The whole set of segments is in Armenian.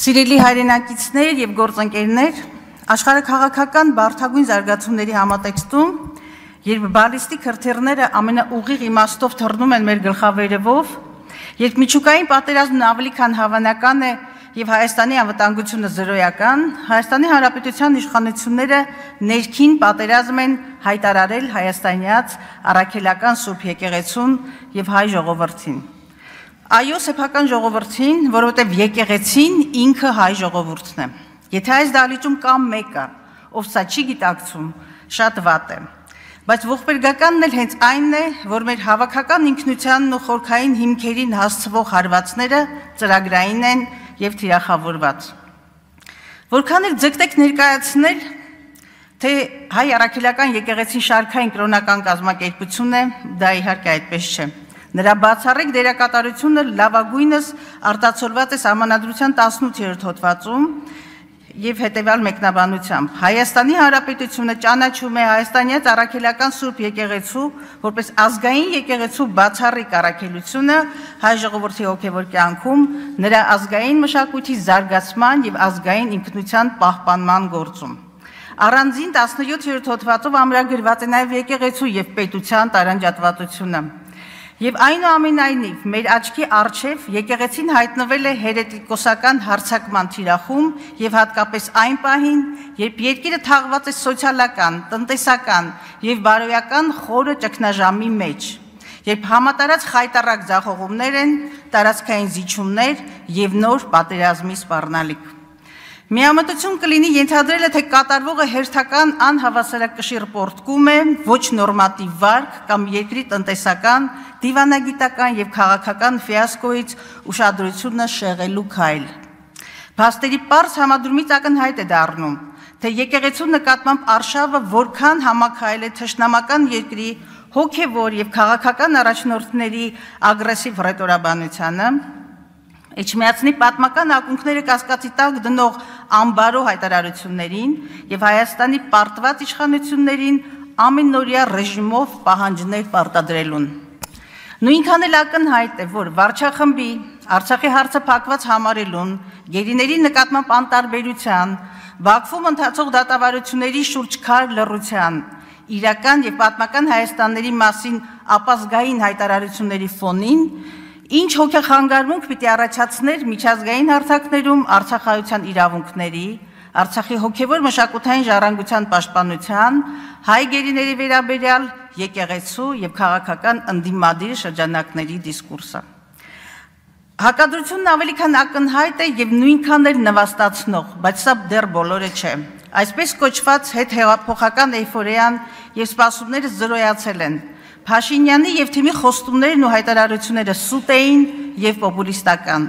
Սիրելի հայրենակիցներ և գործընկերներ, աշխարհաքաղաքական բարդագույն զարգացումների համատեքստում, երբ բալիստիկ հրթիռները ամենաուղիղ իմաստով թռնում են մեր գլխավերևով, երբ միջուկային պատերազմն ավելի քան հավանական է և Հայաստանի անվտանգությունը զրոյական, Հայաստանի Հանրապետության իշխանությունները ներքին պատերազմ են հայտարարել հայաստանյաց առաքելական Սուրբ եկեղեցուն և հայ ժողովրդին։ Այո, սեփական ժողովրդին, որովհետև եկեղեցին ինքը հայ ժողովուրդն է։ Եթե այս դահլիճում կա մեկը, ով սա չի գիտակցում, շատ վատ է։ Բայց ողբերգականն էլ հենց այնն է, որ մեր հավաքական ինքնությանն ու խորքային հիմքերին հասցվող հարվածները ծրագրային են և թիրախավորված։ Որքան էլ ձգտեք ներկայացնել, թե հայ առաքելական եկեղեցին շարքային կրոնական կազմակերպություն է, դա իհարկե այդպես չէ։ Նրա բացառիկ դերակատարությունը լավագույնս արտացոլված է Սահմանադրության 18-րդ հոդվածում և հետևյալ մեկնաբանությամբ. Հայաստանի Հանրապետությունը ճանաչում է հայաստանյաց առաքելական Սուրբ եկեղեցու որպես ազգային եկեղեցու բացառիկ առաքելությունը հայ ժողովրդի հոգևոր կյանքում, նրա ազգային մշակույթի զարգացման և ազգային ինքնության պահպանման գործում։ Առանձին 17-րդ հոդվածով ամրագրված է նաև եկեղեցու և պետության տարանջատվածությունը։ Եվ այնուամենայնիվ մեր աչքի առջև եկեղեցին հայտնվել է հերետիկոսական հարձակման թիրախում և հատկապես այն պահին, երբ երկիրը թաղված է սոցիալական, տնտեսական և բարոյական խորը ճգնաժամի մեջ, երբ համատարած խայտառակ ձախողումներ են, տարածքային զիջումներ և նոր պատերազմի սպառնալիք։ Միամտություն կլինի ենթադրելը, թե կատարվողը հերթական անհավասարակշիռ պոռթկում է, ոչ նորմատիվ վարք կամ երկրի տնտեսական, դիվանագիտական և քաղաքական ֆիասկոյից ուշադրությունը շեղելու քայլ։ Փաստերի պարզ համադրումից ակնհայտ է դառնում, թե եկեղեցու նկատմամբ արշավը որքան համաքայլ է թշնամական երկրի հոգևոր և քաղաքական առաջնորդների ագրեսիվ հռետորաբանությանը, Էջմիածնի պատմական ակունքները կասկածի տակ դնող անբարո հայտարարություններին և Հայաստանի պարտված իշխանություններին ամենօրյա ռեժիմով պահանջներ պարտադրելուն։ Նույնքան էլ ակնհայտ է, որ վարչախմբի, Արցախի հարցը փակված համարելուն, գերիների նկատմամբ անտարբերության, Բաքվում ընթացող դատավարությունների շուրջ քար լռության, իրական և պատմական Հայաստանների մասին ապազգային հայտարարությունների ֆոնին ինչ հոգեխանգարմունք պիտի առաջացներ միջազգային հարթակներում արցախայության իրավունքների, Արցախի հոգևոր մշակութային ժառանգության պաշտպանության, հայ գերիների վերաբերյալ եկեղեցու և քաղաքական ընդդիմադիր շրջանակների դիսկուրսը։ Հակադրությունն ավելի քան ակնհայտ է և նույնքան էլ նվաստացնող, բայց սա դեռ բոլորը չէ։ Այսպես կոչված հետհեղափոխական էյֆորիան և սպասումները զրոյացել են։ Փաշինյանի և թիմի խոստումներն ու հայտարարությունները սուտ էին և պոպուլիստական,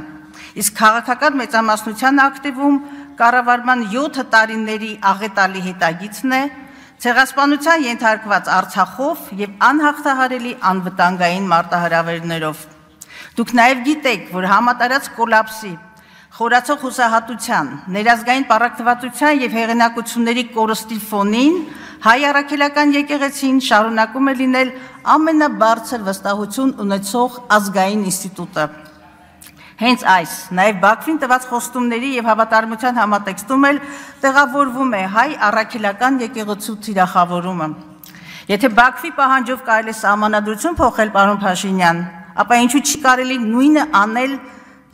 իսկ քաղաքական մեծամասնության ակտիվում կառավարման 7 տարիների աղետալի հետագիծն է ցեղասպանության ենթարկված Արցախով և անհաղթահարելի անվտանգային մարտահրավերներով։ Դուք նաև գիտեք, որ համատարած կոլապսի, խորացող հուսահատության, ներազգային պառակտվածության և հեղինակությունների կորստի ֆոնին հայ առաքելական եկեղեցին շարունակում է լինել ամենաբարձր վստահություն ունեցող ազգային ինստիտուտը։ Հենց այս, նաև Բաքվին տված խոստումների և հավատարմության համատեքստում էլ տեղավորվում է հայ առաքելական եկեղեցու թիրախավորումը։ Եթե Բաքվի պահանջով կարելի է սահմանադրություն փոխել, պարոն Փաշինյան, ապա ինչու չի կարելի նույնը անել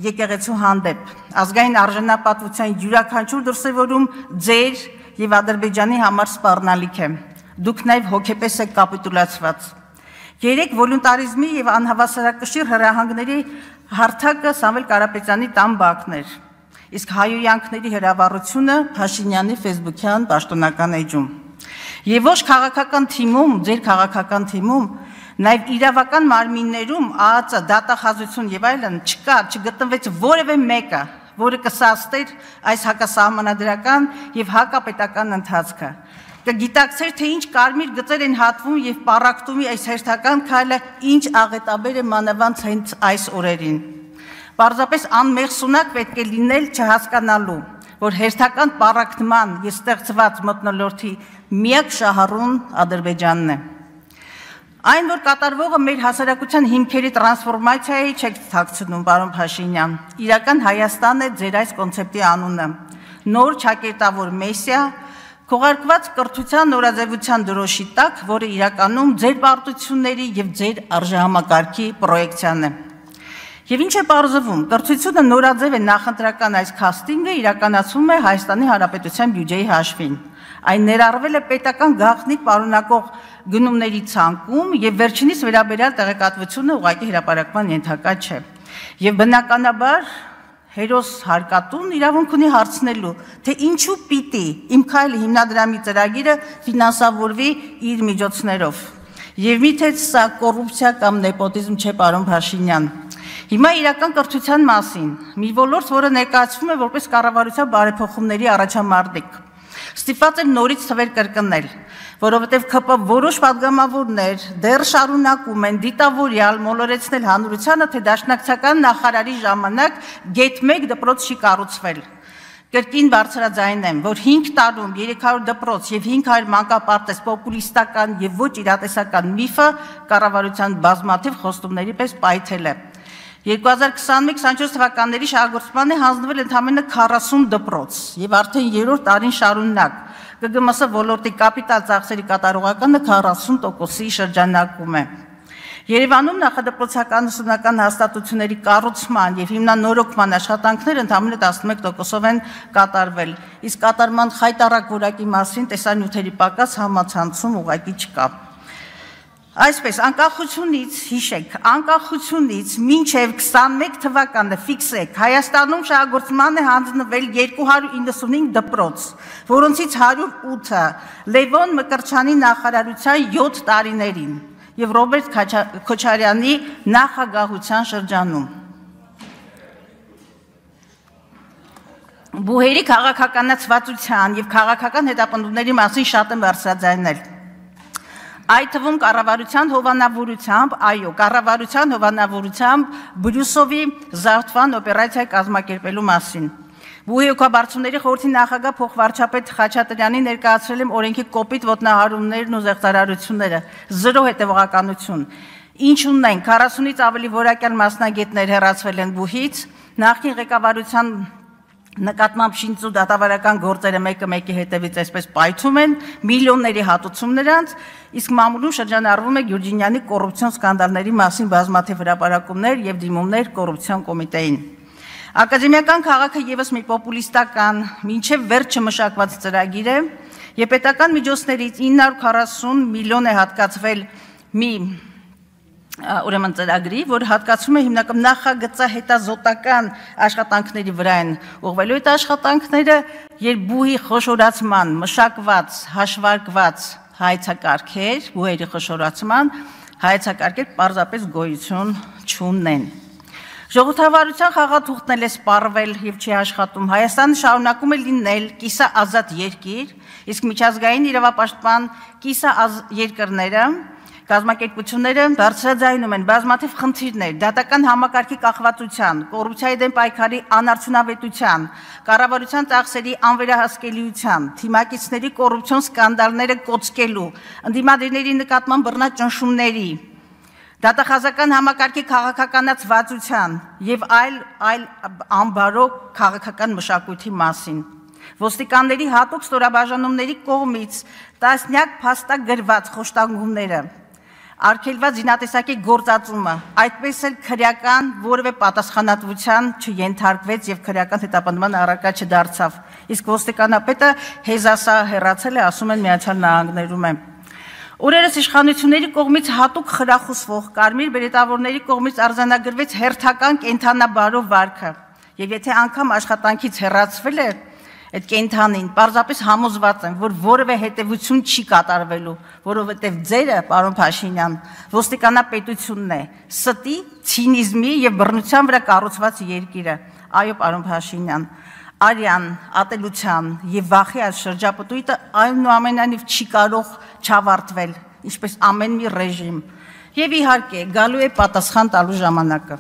եկեղեցու հանդեպ։ Ազգային արժանապատվության յուրաքանչյուր դրսևորում ձեր և Ադրբեջանի համար սպառնալիք է։ Դուք նաև հոգեպես եք կապիտուլացված։ Երեք վոլունտարիզմի և անհավասարակշիռ հրահանգների հարթակը Սամվել Կարապետյանի տան բակն էր, իսկ հայհոյանքների հրավառությունը Փաշինյանի ֆեյսբուքյան պաշտոնական էջում։ Եվ ոչ քաղաքական թիմում, ձեր քաղաքական թիմում, նաև իրավական մարմիններում ԱԱԾ, դատախազություն և այլն չկար, չգտնվեց որևէ մեկը, որը կսաստեր այս հակասահմանադրական և հակապետական ընթացքը։ Կգիտակցեր, թե ինչ կարմիր գծեր են հատվում և պառակտումի այս հերթական քայլը ինչ աղետաբեր է մանավանդ հենց այս օրերին։ Պարզապես անմեղսունակ պետք է լինել չհասկանալու, որ հերթական պառակտման և ստեղծված մթնոլորտի միակ շահառուն Ադրբեջանն է։ Այն, որ կատարվողը մեր հասարակության հիմքերի տրանսֆորմացիայի չեք թաքցնում, պարոն Փաշինյան, իրական Հայաստան է ձեր այս կոնցեպտի անունը, նոր ճակերտավոր մեսիա, քողարկված կրթության նորաձևության դրոշի տակ, որը իրականում ձեր պարտությունների և ձեր արժեհամակարգի պրոյեկցիան է։ Եվ ինչ է պարզվում, կրթությունը նորաձև է նախընտրական այս քաստինգը իրականացվում է Հայաստանի Հանրապետության բյուջեի հաշվին։ Այն ներառվել է պետական գաղտնիք պարունակող գնումների ցանկում և վերջինիս վերաբերյալ տեղեկատվությունը ուղղակի հրապարակման ենթակա չէ։ Եվ բնականաբար հերոս հարկատուն իրավունք ունի հարցնելու, թե ինչու պիտի Իմ քայլը հիմնադրամի ծրագիրը ֆինանսավորվի իր միջոցներով։ Եվ միթե սա կոռուպցիա կամ նեպոտիզմ չէ, պարոն Փաշինյան։ Հիմա իրական կրթության մասին, մի ոլորտ, որը ներկայացվում է որպես կառավարության բարեփոխումների առաջամարտիկ։ Ստիպված եմ նորից թվեր կրկնել, որովհետև ՔՊ որոշ պատգամավորներ դեռ շարունակում են դիտավորյալ մոլորեցնել հանրությանը, թե դաշնակցական նախարարի ժամանակ գեթ 1 դպրոց չի կառուցվել։ Կրկին բարձրաձայն եմ, որ 5 տարում 300 դպրոց և 500 մանկապարտեզ պոպուլիստական և ոչ իրատեսական միֆը կառավարության բազմաթիվ խոստումների պես պայթել է։ 2021-24 թվականների շահագործման է հանձնվել ընդամենը 40 դպրոց և արդեն 3-րդ տարին շարունակ ԿԳՄՍ ոլորտի կապիտալ ծախսերի կատարողականը 40%-ի շրջանակում է։ Երևանում նախադպրոցական ուսումնական հաստատությունների կառուցման և հիմնանորոգման աշխատանքները ընդամենը 11%-ով են կատարվել, իսկ կատարման խայտառակ որակի մասին տեսանյութերի պակաս համացանցում ուղղակի չկա։ Այսպես, անկախությունից, հիշեք, անկախությունից մինչև 21 թվականը ֆիքսեք, Հայաստանում շահագործման է հանձնվել 295 դպրոց, որոնցից 108-ը Լևոն Մկրտչյանի նախարարության 7 տարիներին և Ռոբերտ Քոչարյանի նախագահության շրջանում։ Բուհերի քաղաքականացվածության և քաղաքական հետապնդումների մասին շատ եմ բարձրաձայնել։ Այդ թվում կառավարության հովանավորությամբ, այո, կառավարության հովանավորությամբ Բրյուսովի զավթման օպերացիա կազմակերպելու մասին։ Բուհի հոգաբարձուների խորհրդի նախագահ փոխվարչապետ Խաչատրյանի ներկայացրել եմ օրենքի կոպիտ ոտնահարումներն ու զեղծարարությունները, զրո հետևողականություն։ Ինչ ունենք, 40-ից ավելի որակյալ մասնագետներ հեռացվել են Բուհից, նախկին ղեկավարության նկատմամբ շինծու դատավարական գործերը մեկը մեկի հետևից այսպես պայթում են, միլիոնների հատուցում նրանց, իսկ մամուլում շրջանառվում է Գյուրջինյանի կոռուպցիոն սկանդալների մասին բազմաթիվ հրապարակումներ և դիմումներ կոռուպցիոն կոմիտեին։ Ակադեմիական քաղաքը ևս մի պոպուլիստական, մինչև վերջը մշակված ծրագիր է, և պետական միջոցներից 940 միլիոն է հատկացվել մի ուրեմն ծրագրի, որ հատկացում է հիմնական նախագծահետազոտական աշխատանքների վրա են ուղղվելու այդ աշխատանքները, երբ Բուհի խոշորացման մշակված, հաշվարկված հայեցակարգեր, Բուհերի խոշորացման հայեցակարգեր պարզապես գոյություն չունեն։ Ժողովրդավարության խաղաթուղթն էլ է սպառվել և չի աշխատում։ Հայաստանը շարունակում է լինել կիսաազատ երկիր, իսկ միջազգային իրավապաշտպան կիսաերկրները կազմակերպությունները բարձրաձայնում են բազմաթիվ խնդիրներ, դատական համակարգի կախվածության, կոռուպցիայի դեմ պայքարի անարդյունավետության, կառավարության ծախսերի անվերահսկելիության, թիմակիցների կոռուպցիոն սկանդալները կոծկելու, ընդդիմադիրների նկատմամբ բռնաճնշումների, դատախազական համակարգի քաղաքականացվածության և այլ անբարո քաղաքական մշակույթի մասին։ Ոստիկանների հատուկ ստորաբաժանումների կողմից տասնյակ փաստագրված խոշտանգումները, արգելված զինատեսակի գործածումը, այդպես էլ քրեական որևէ պատասխանատվության չենթարկվեց և քրեական հետապնդման առարկա չդարձավ, իսկ ոստիկանապետը հեզասա հեռացել է, ասում են Միացյալ Նահանգներում է։ Օրերս իշխանությունների կողմից հատուկ խրախուսվող կարմիր բերետավորների կողմից արձանագրվեց հերթական կենդանաբարո վարքը, և եթե անգամ աշխատանքից հեռացվել է այդ կենդանին, պարզապես համոզված եմ, որ որևէ հետևություն չի կատարվելու, որովհետև ձերը, պարոն Փաշինյան, ոստիկանապետությունն է, ստի, ցինիզմի և բռնության վրա կառուցված երկիրը։ Այո, պարոն Փաշինյան, արյան, ատելության և վախի այս շրջապտույտը այնուամենայնիվ չի կարող չավարտվել, ինչպես ամեն մի ռեժիմ, և իհարկե գալու է պատասխան տալու ժամանակը։